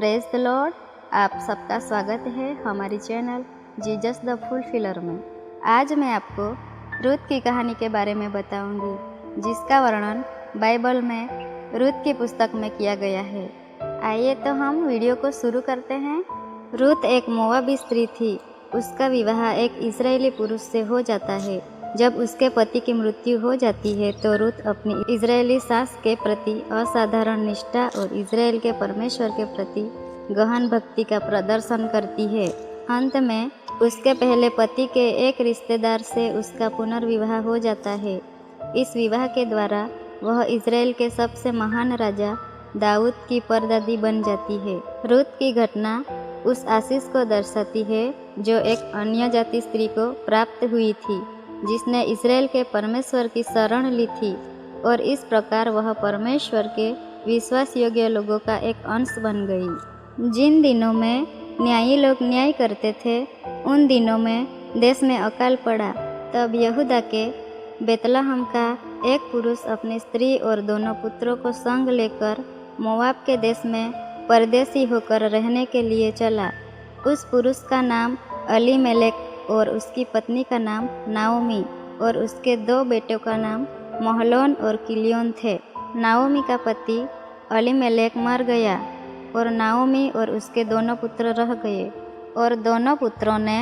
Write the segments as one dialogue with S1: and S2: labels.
S1: Praise the Lord. आप सबका स्वागत है हमारी चैनल जीसस द फुलफिलर में। आज मैं आपको रूत की कहानी के बारे में बताऊंगी, जिसका वर्णन बाइबल में रूत की पुस्तक में किया गया है। आइए तो हम वीडियो को शुरू करते हैं। रूत एक मोआबी स्त्री थी। उसका विवाह एक इजरायली पुरुष से हो जाता है। जब उसके पति की मृत्यु हो जाती है तो रूत अपनी इजरायली सास के प्रति असाधारण निष्ठा और इजराइल के परमेश्वर के प्रति गहन भक्ति का प्रदर्शन करती है। अंत में उसके पहले पति के एक रिश्तेदार से उसका पुनर्विवाह हो जाता है। इस विवाह के द्वारा वह इजराइल के सबसे महान राजा दाऊद की परदादी बन जाती है। रूत की घटना उस आशीष को दर्शाती है जो एक अन्य जाति स्त्री को प्राप्त हुई थी, जिसने इजराइल के परमेश्वर की शरण ली थी और इस प्रकार वह परमेश्वर के विश्वास योग्य लोगों का एक अंश बन गई। जिन दिनों में न्यायी लोग न्याय करते थे, उन दिनों में देश में अकाल पड़ा। तब यहूदा के बेतलहम का एक पुरुष अपनी स्त्री और दोनों पुत्रों को संग लेकर मोआब के देश में परदेसी होकर रहने के लिए चला। उस पुरुष का नाम एलीमेलेक और उसकी पत्नी का नाम नाओमी और उसके दो बेटों का नाम महलोन और किलियोन थे। नाओमी का पति एलीमेलेक मर गया और नाओमी और उसके दोनों पुत्र रह गए, और दोनों पुत्रों ने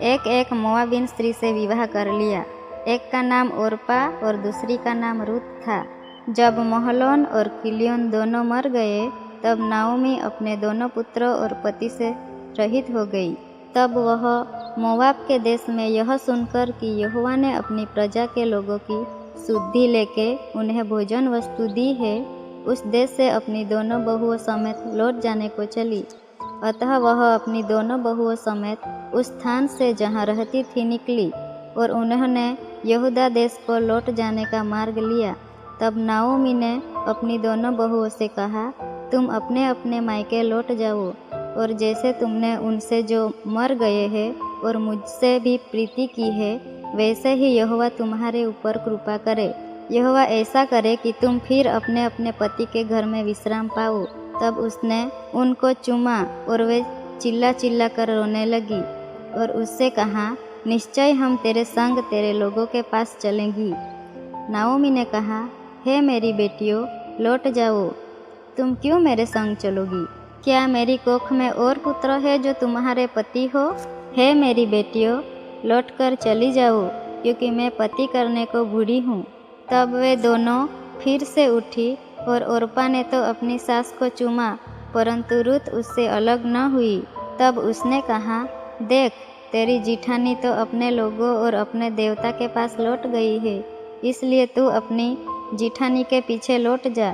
S1: एक एक मोआबिन स्त्री से विवाह कर लिया। एक का नाम ओरपा और दूसरी का नाम रूत था। जब महलोन और किलियोन दोनों मर गए, तब नाओमी अपने दोनों पुत्रों और पति से रहित हो गई। तब वह मोआब के देश में यह सुनकर कि यहोवा ने अपनी प्रजा के लोगों की शुद्धि लेके उन्हें भोजन वस्तु दी है, उस देश से अपनी दोनों बहुओं समेत लौट जाने को चली। अतः वह अपनी दोनों बहुओं समेत उस स्थान से जहाँ रहती थी निकली, और उन्होंने यहूदा देश को लौट जाने का मार्ग लिया। तब नाओमी ने अपनी दोनों बहुओं से कहा, तुम अपने अपने मायके लौट जाओ, और जैसे तुमने उनसे जो मर गए हैं और मुझसे भी प्रीति की है, वैसे ही यहोवा तुम्हारे ऊपर कृपा करे। यहोवा ऐसा करे कि तुम फिर अपने अपने पति के घर में विश्राम पाओ। तब उसने उनको चूमा और वे चिल्ला चिल्ला कर रोने लगी और उससे कहा, निश्चय हम तेरे संग तेरे लोगों के पास चलेंगी। नाओमी ने कहा, हे मेरी बेटियों, लौट जाओ। तुम क्यों मेरे संग चलोगी? क्या मेरी कोख में और पुत्र है जो तुम्हारे पति हो? हे मेरी बेटियों, लौटकर चली जाओ, क्योंकि मैं पति करने को बूढ़ी हूँ। तब वे दोनों फिर से उठी, और ओरपा ने तो अपनी सास को चूमा, परंतु रूत उससे अलग न हुई। तब उसने कहा, देख, तेरी जिठानी तो अपने लोगों और अपने देवता के पास लौट गई है, इसलिए तू अपनी जिठानी के पीछे लौट जा।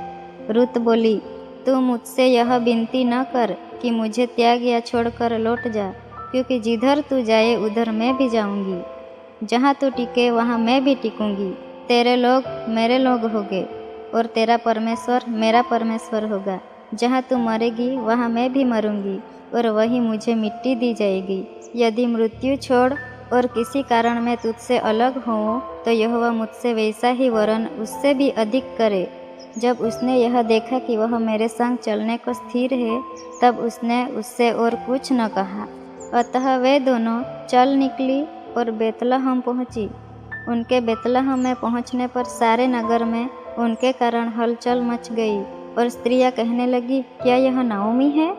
S1: रूत बोली, तू मुझसे यह विनती न कर कि मुझे त्याग या छोड़कर लौट जा, क्योंकि जिधर तू जाए उधर मैं भी जाऊंगी। जहाँ तू टिके वहाँ मैं भी टिकूंगी। तेरे लोग मेरे लोग होंगे और तेरा परमेश्वर मेरा परमेश्वर होगा। जहाँ तू मरेगी वहाँ मैं भी मरूंगी, और वही मुझे मिट्टी दी जाएगी। यदि मृत्यु छोड़ और किसी कारण मैं तुझसे अलग हूँ, तो यहोवा मुझसे वैसा ही वरन उससे भी अधिक करे। जब उसने यह देखा कि वह मेरे संग चलने को स्थिर है, तब उसने उससे और कुछ न कहा। अतः वे दोनों चल निकली और बेतलहम पहुँची। उनके बेतलहम में पहुँचने पर सारे नगर में उनके कारण हलचल मच गई, और स्त्रियाँ कहने लगी, क्या यह नाओमी है?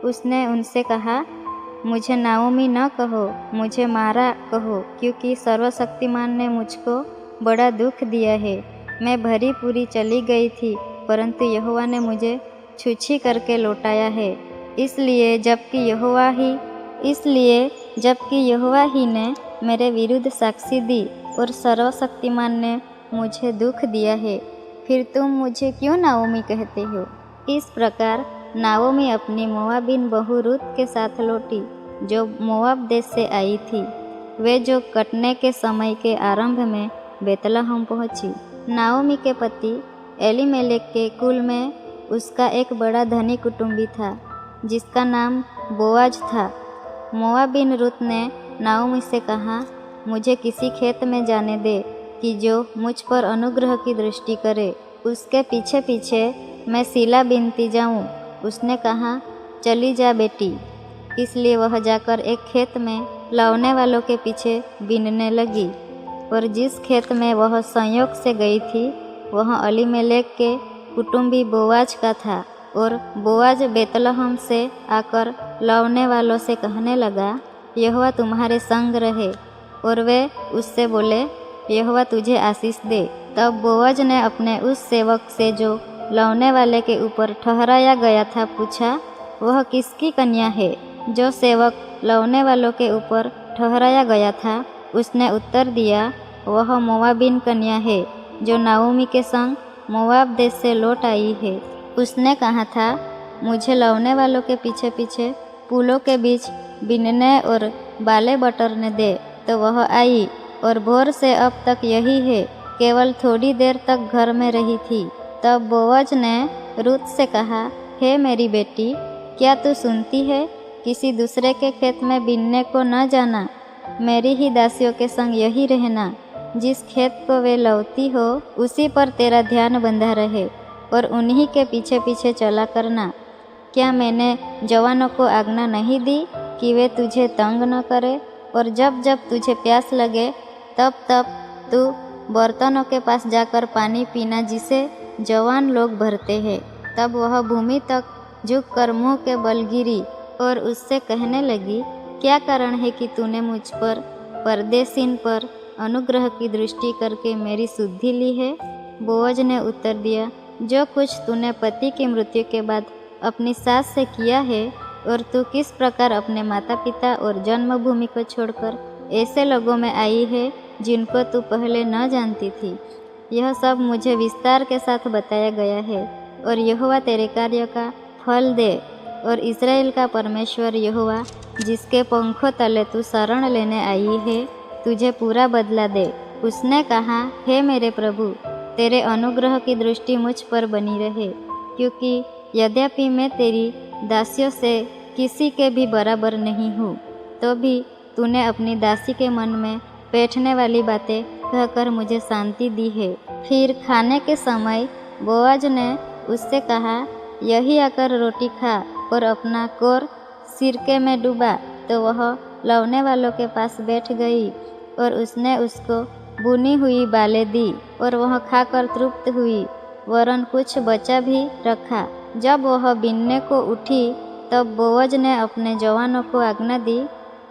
S1: उसने उनसे कहा, मुझे नाओमी न कहो, मुझे मारा कहो, क्योंकि सर्वशक्तिमान ने मुझको बड़ा दुख दिया है। मैं भरी पूरी चली गई थी, परंतु यहोवा ने मुझे छुछी करके लौटाया है। इसलिए जबकि यहोवा ही ने मेरे विरुद्ध साक्षी दी और सर्वशक्तिमान ने मुझे दुख दिया है, फिर तुम मुझे क्यों नाओमी कहते हो? इस प्रकार नाओमी अपनी मोआबिन बहू रूत के साथ लौटी, जो मोआब देश से आई थी। वे जो कटने के समय के आरंभ में बेतलहम पहुंची। नाओमी के पति एलीमेलेक के कुल में उसका एक बड़ा धनी कुटुंबी था, जिसका नाम बोआज था। मोआबिन रूत ने नाओमी से कहा, मुझे किसी खेत में जाने दे कि जो मुझ पर अनुग्रह की दृष्टि करे, उसके पीछे पीछे मैं सीला बीनती जाऊं। उसने कहा, चली जा बेटी। इसलिए वह जाकर एक खेत में लौने वालों के पीछे बीनने लगी। और जिस खेत में वह संयोग से गई थी वह अलीमेलेक के कुटुंबी बोआज का था। और बोआज बेतलहम से आकर लौने वालों से कहने लगा, यहोवा तुम्हारे संग रहे। और वे उससे बोले, यहोवा तुझे आशीष दे। तब बोआज ने अपने उस सेवक से जो लौने वाले के ऊपर ठहराया गया था पूछा, वह किसकी कन्या है? जो सेवक लौने वालों के ऊपर ठहराया गया था उसने उत्तर दिया, वह मोआबिन कन्या है जो नाओमी के संग मोआब देश से लौट आई है। उसने कहा था, मुझे लौने वालों के पीछे पीछे पुलों के बीच बीनने और बाले बटरने दे। तो वह आई और भोर से अब तक यही है, केवल थोड़ी देर तक घर में रही थी। तब बोअज ने रूत से कहा, हे मेरी बेटी, क्या तू सुनती है? किसी दूसरे के खेत में बीनने को न जाना, मेरी ही दासियों के संग यही रहना। जिस खेत को वे लौती हो उसी पर तेरा ध्यान बंधा रहे और उन्हीं के पीछे पीछे चला करना। क्या मैंने जवानों को आज्ञा नहीं दी कि वे तुझे तंग न करे? और जब जब तुझे प्यास लगे तब तब तू बर्तनों के पास जाकर पानी पीना जिसे जवान लोग भरते हैं। तब वह भूमि तक झुककर मुँह के बल गिरी और उससे कहने लगी, क्या कारण है कि तूने मुझ पर परदेशीन पर अनुग्रह की दृष्टि करके मेरी शुद्धि ली है? बोअज ने उत्तर दिया, जो कुछ तूने पति की मृत्यु के बाद अपनी सास से किया है और तू किस प्रकार अपने माता पिता और जन्मभूमि को छोड़कर ऐसे लोगों में आई है जिनको तू पहले न जानती थी, यह सब मुझे विस्तार के साथ बताया गया है। और यहोवा तेरे कार्य का फल दे। और इस्राएल का परमेश्वर यहोवा, जिसके पंखों तले तू शरण लेने आई है, तुझे पूरा बदला दे। उसने कहा, हे मेरे प्रभु, तेरे अनुग्रह की दृष्टि मुझ पर बनी रहे, क्योंकि यद्यपि मैं तेरी दासियों से किसी के भी बराबर नहीं हूँ, तो भी तूने अपनी दासी के मन में बैठने वाली बातें कहकर मुझे शांति दी है। फिर खाने के समय बोअज ने उससे कहा, यही आकर रोटी खा और अपना कोर सिरके में डूबा। तो वह लौने वालों के पास बैठ गई और उसने उसको बुनी हुई बालें दी और वह खाकर तृप्त हुई, वरन कुछ बचा भी रखा। जब वह बीनने को उठी तब बोअज ने अपने जवानों को आज्ञा दी,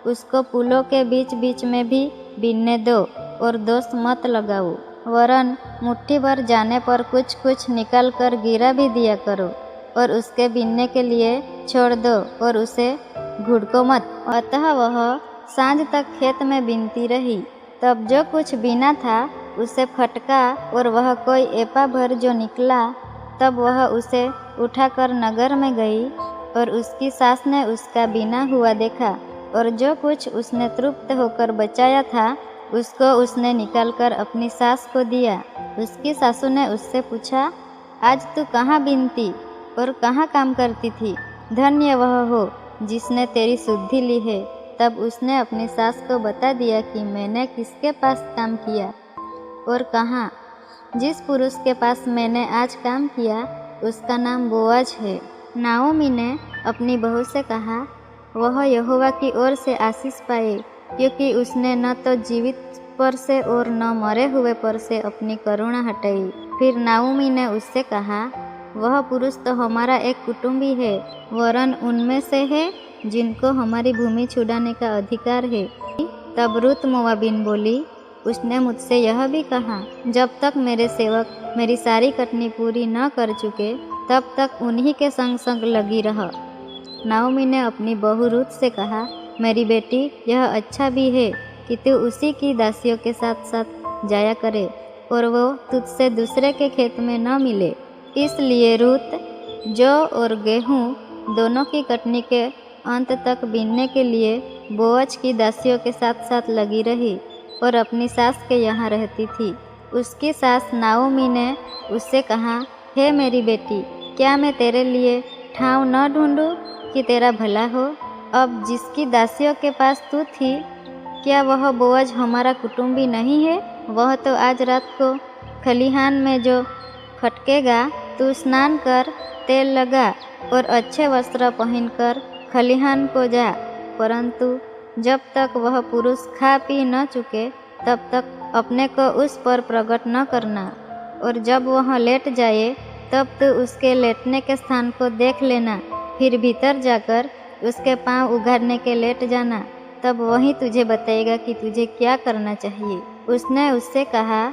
S1: उसको पुलों के बीच बीच में भी बीनने दो और दोष मत लगाओ, वरन मुट्ठी भर जाने पर कुछ कुछ निकाल कर गिरा भी दिया करो और उसके बीनने के लिए छोड़ दो और उसे घुड़को मत। अतः वह सांझ तक खेत में बीनती रही। तब जो कुछ बीना था उसे फटका और वह कोई एपा भर जो निकला, तब वह उसे उठाकर नगर में गई और उसकी सास ने उसका बीना हुआ देखा और जो कुछ उसने तृप्त होकर बचाया था उसको उसने निकालकर अपनी सास को दिया। उसकी सासू ने उससे पूछा, आज तू कहाँ बीनती और कहाँ काम करती थी? धन्य वह हो जिसने तेरी शुद्धि ली है। तब उसने अपनी सास को बता दिया कि मैंने किसके पास काम किया और कहाँ। जिस पुरुष के पास मैंने आज काम किया उसका नाम बोअज है। नाओमी ने अपनी बहू से कहा, वह यहोवा की ओर से आशीष पाए, क्योंकि उसने न तो जीवित पर से और न मरे हुए पर से अपनी करुणा हटाई। फिर नाओमी ने उससे कहा, वह पुरुष तो हमारा एक कुटुंबी है, वरन उनमें से है जिनको हमारी भूमि छुड़ाने का अधिकार है। तब रूत मोआबिन बोली, उसने मुझसे यह भी कहा, जब तक मेरे सेवक मेरी सारी कटनी पूरी न कर चुके तब तक उन्हीं के संग संग लगी रह। नाओमी ने अपनी बहू रूत से कहा, मेरी बेटी, यह अच्छा भी है कि तू उसी की दासियों के साथ साथ जाया करे और वो तुझसे दूसरे के खेत में न मिले। इसलिए रूत जौ और गेहूँ दोनों की कटनी के अंत तक बीनने के लिए बोअज की दासियों के साथ साथ लगी रही और अपनी सास के यहाँ रहती थी। उसकी सास नाओमी ने उससे कहा, हे मेरी बेटी, क्या मैं तेरे लिए ठाव न ढूंढूं कि तेरा भला हो? अब जिसकी दासियों के पास तू थी, क्या वह बोअज हमारा कुटुंबी नहीं है? वह तो आज रात को खलिहान में जो फटकेगा, तू स्नान कर, तेल लगा और अच्छे वस्त्र पहनकर खलिहान को जा, परंतु जब तक वह पुरुष खा पी न चुके तब तक अपने को उस पर प्रकट न करना, और जब वह लेट जाए तब तो उसके लेटने के स्थान को देख लेना, फिर भीतर जाकर उसके पांव उघाड़ने के लेट जाना, तब वही तुझे बताएगा कि तुझे क्या करना चाहिए। उसने उससे कहा,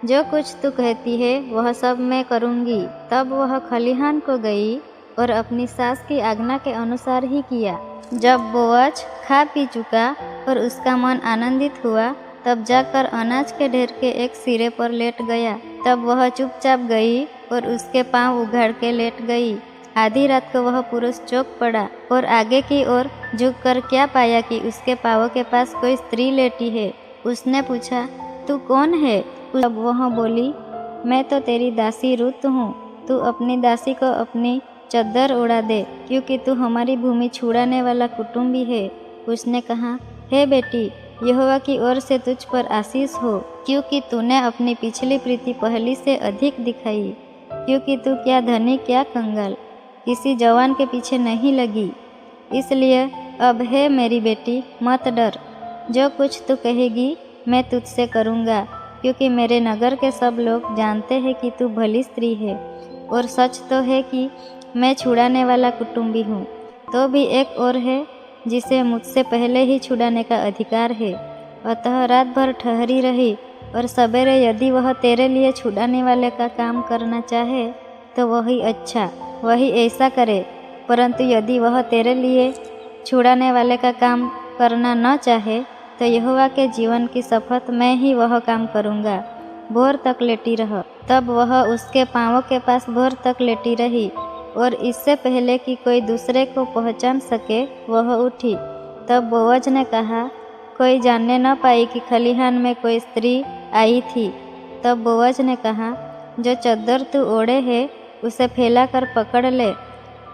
S1: जो कुछ तू कहती है वह सब मैं करूँगी। तब वह खलिहान को गई और अपनी सास की आज्ञा के अनुसार ही किया। जब बोअज खा पी चुका और उसका मन आनंदित हुआ, तब जाकर अनाज के ढेर के एक सिरे पर लेट गया। तब वह चुपचाप गई और उसके पांव उघाड़ के लेट गई। आधी रात को वह पुरुष चौंक पड़ा और आगे की ओर झुककर क्या पाया कि उसके पाँवों के पास कोई स्त्री लेटी है। उसने पूछा, तू कौन है? तब वह बोली, मैं तो तेरी दासी रुत हूँ। तू अपनी दासी को अपनी चद्दर उड़ा दे, क्योंकि तू हमारी भूमि छुड़ाने वाला कुटुंबी है। उसने कहा, हे बेटी, यहोवा की ओर से तुझ पर आशीष हो, क्योंकि तूने अपनी पिछली प्रीति पहली से अधिक दिखाई, क्योंकि तू क्या धनी क्या कंगाल किसी जवान के पीछे नहीं लगी। इसलिए अब हे मेरी बेटी, मत डर, जो कुछ तू कहेगी मैं तुझसे करूँगा, क्योंकि मेरे नगर के सब लोग जानते हैं कि तू भली स्त्री है, और सच तो है कि मैं छुड़ाने वाला कुटुंबी हूँ। तो भी एक और है जिसे मुझसे पहले ही छुड़ाने का अधिकार है। अतः रात भर ठहरी रही, और सवेरे यदि वह तेरे लिए छुड़ाने वाले का काम करना चाहे तो वही अच्छा, वही ऐसा करे, परंतु यदि वह तेरे लिए छुड़ाने वाले का काम करना न चाहे तो यहोवा के जीवन की शपथ मैं ही वह काम करूँगा। भोर तक लेटी रह। तब वह उसके पाँवों के पास भोर तक लेटी रही, और इससे पहले कि कोई दूसरे को पहचान सके वह उठी। तब बोअज ने कहा, कोई जानने न पाई कि खलिहान में कोई स्त्री आई थी। तब बोअज ने कहा, जो चद्दर तू ओढ़े है उसे फैला कर पकड़ ले।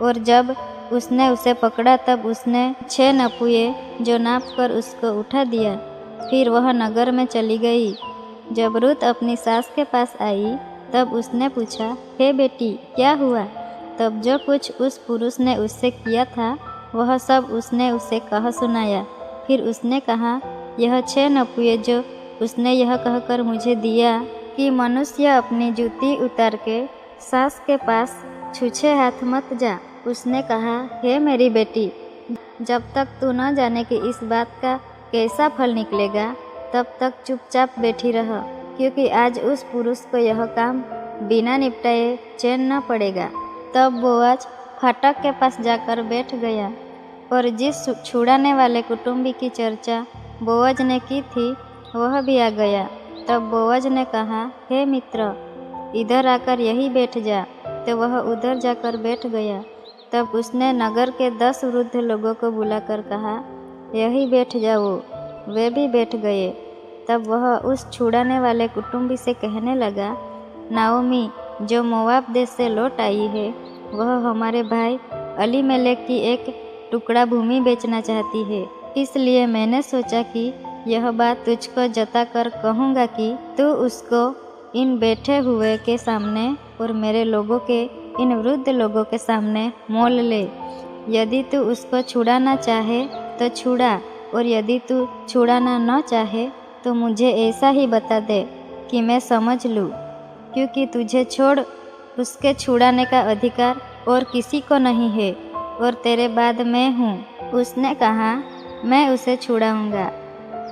S1: और जब उसने उसे पकड़ा तब उसने 6 नपुए जो नाप कर उसको उठा दिया। फिर वह नगर में चली गई। जब रुत अपनी सास के पास आई तब उसने पूछा, हे बेटी, क्या हुआ? तब जो कुछ उस पुरुष ने उससे किया था वह सब उसने उसे कह सुनाया। फिर उसने कहा, यह 6 नपुए जो उसने यह कहकर मुझे दिया कि मनुष्य अपनी जूती उतार के सास के पास छूछे हाथ मत जा। उसने कहा, हे मेरी बेटी, जब तक तू न जाने कि इस बात का कैसा फल निकलेगा तब तक चुपचाप बैठी रह, क्योंकि आज उस पुरुष को यह काम बिना निपटाए चैन न पड़ेगा। तब बोअज फाटक के पास जाकर बैठ गया, और जिस छुड़ाने वाले कुटुंबी की चर्चा बोअज ने की थी वह भी आ गया। तब बोअज ने कहा, हे मित्र, इधर आकर यहीं बैठ जा। तो वह उधर जाकर बैठ गया। तब उसने नगर के 10 वृद्ध लोगों को बुलाकर कहा, यहीं बैठ जाओ। वे भी बैठ गए। तब वह उस छुड़ाने वाले कुटुंबी से कहने लगा, नाओमी जो मोआब देश से लौट आई है वह हमारे भाई अलीमेलेक की एक टुकड़ा भूमि बेचना चाहती है। इसलिए मैंने सोचा कि यह बात तुझको जता कर कहूँगा कि तू उसको इन बैठे हुए के सामने और मेरे लोगों के इन वृद्ध लोगों के सामने मोल ले। यदि तू उसको छुड़ाना चाहे तो छुड़ा, और यदि तू छुड़ाना न चाहे तो मुझे ऐसा ही बता दे कि मैं समझ लूँ, क्योंकि तुझे छोड़ उसके छुड़ाने का अधिकार और किसी को नहीं है, और तेरे बाद मैं हूँ। उसने कहा, मैं उसे छुड़ाऊँगा।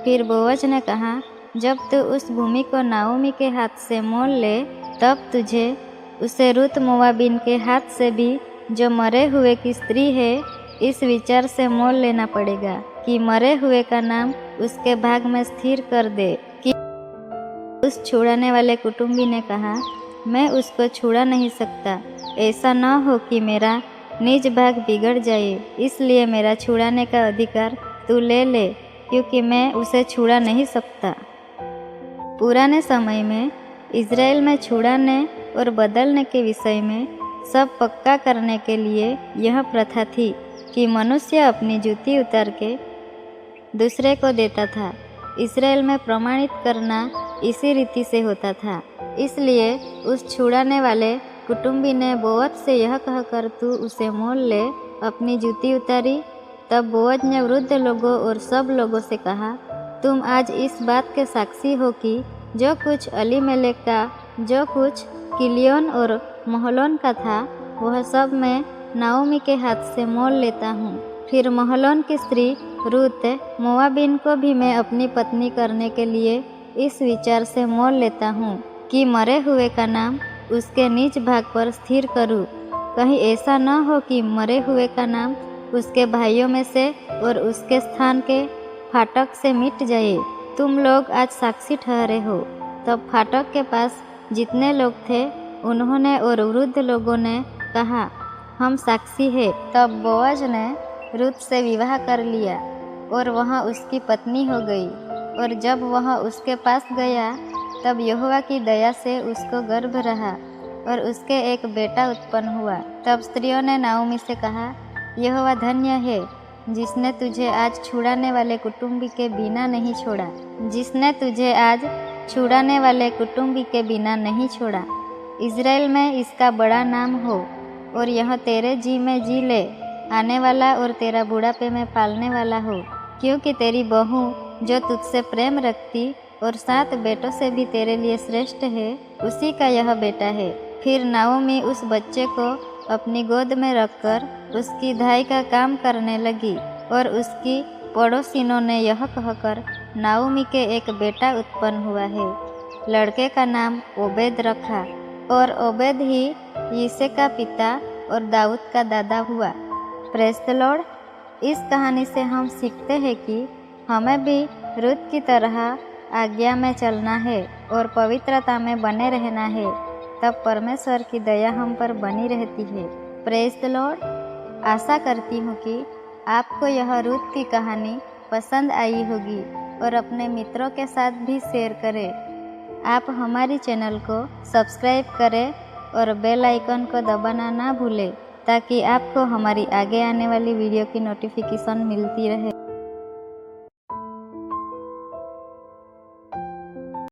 S1: फिर बोअज ने कहा, जब तू उस भूमि को नाओमी के हाथ से मोल ले तब तुझे उसे रुत मोआबिन के हाथ से भी, जो मरे हुए की स्त्री है, इस विचार से मोल लेना पड़ेगा कि मरे हुए का नाम उसके भाग में स्थिर कर दे। कि उस छुड़ाने वाले कुटुंबी ने कहा, मैं उसको छुड़ा नहीं सकता, ऐसा न हो कि मेरा निज भाग बिगड़ जाए, इसलिए मेरा छुड़ाने का अधिकार तू ले ले, क्योंकि मैं उसे छुड़ा नहीं सकता। पुराने समय में इज़राइल में छुड़ाने और बदलने के विषय में सब पक्का करने के लिए यह प्रथा थी कि मनुष्य अपनी जूती उतार के दूसरे को देता था। इज़राइल में प्रमाणित करना इसी रीति से होता था। इसलिए उस छुड़ाने वाले कुटुंबी ने बोअज से यह कहकर तू उसे मोल ले अपनी जूती उतारी। तब बोअज ने वृद्ध लोगों और सब लोगों से कहा, तुम आज इस बात के साक्षी हो कि जो कुछ अलीमेलेक का, जो कुछ किलियोन और महलोन का था, वह सब मैं नाओमी के हाथ से मोल लेता हूँ। फिर महलोन की स्त्री रूत मोआबिन को भी मैं अपनी पत्नी करने के लिए इस विचार से मोल लेता हूँ कि मरे हुए का नाम उसके नीच भाग पर स्थिर करूँ। कहीं ऐसा न हो कि मरे हुए का नाम उसके भाइयों में से और उसके स्थान के फाटक से मिट जाए। तुम लोग आज साक्षी ठहरे हो। तब फाटक के पास जितने लोग थे उन्होंने और वृद्ध लोगों ने कहा, हम साक्षी है। तब बोअज ने रूत से विवाह कर लिया और वहाँ उसकी पत्नी हो गई। और जब वह उसके पास गया तब यहोवा की दया से उसको गर्भ रहा और उसके एक बेटा उत्पन्न हुआ। तब स्त्रियों ने नाओमी से कहा, यहोवा धन्य है जिसने तुझे आज छुड़ाने वाले कुटुंबी के बिना नहीं छोड़ा, जिसने तुझे आज छुड़ाने वाले कुटुंबी के बिना नहीं छोड़ा। इज़राइल में इसका बड़ा नाम हो और यह तेरे जी में जी ले आने वाला और तेरा बुढ़ापे में पालने वाला हो, क्योंकि तेरी बहू जो तुझसे प्रेम रखती और 7 बेटों से भी तेरे लिए श्रेष्ठ है, उसी का यह बेटा है। फिर नाओमी उस बच्चे को अपनी गोद में रखकर उसकी धाई का काम करने लगी और उसकी पड़ोसिनों ने यह कहकर नाओमी के एक बेटा उत्पन्न हुआ है। लड़के का नाम ओबेद रखा और ओबेद ही यिशै का पिता और दाऊद का दादा हुआ। Praise the Lord. इस कहानी से हम सीखते हैं कि हमें भी रूत की तरह आज्ञा में चलना है और पवित्रता में बने रहना है, तब परमेश्वर की दया हम पर बनी रहती है। Praise the Lord. आशा करती हूँ कि आपको यह रूत की कहानी पसंद आई होगी और अपने मित्रों के साथ भी शेयर करें। आप हमारी चैनल को सब्सक्राइब करें और बेल आइकन को दबाना ना भूलें ताकि आपको हमारी आगे आने वाली वीडियो की नोटिफिकेशन मिलती रहे।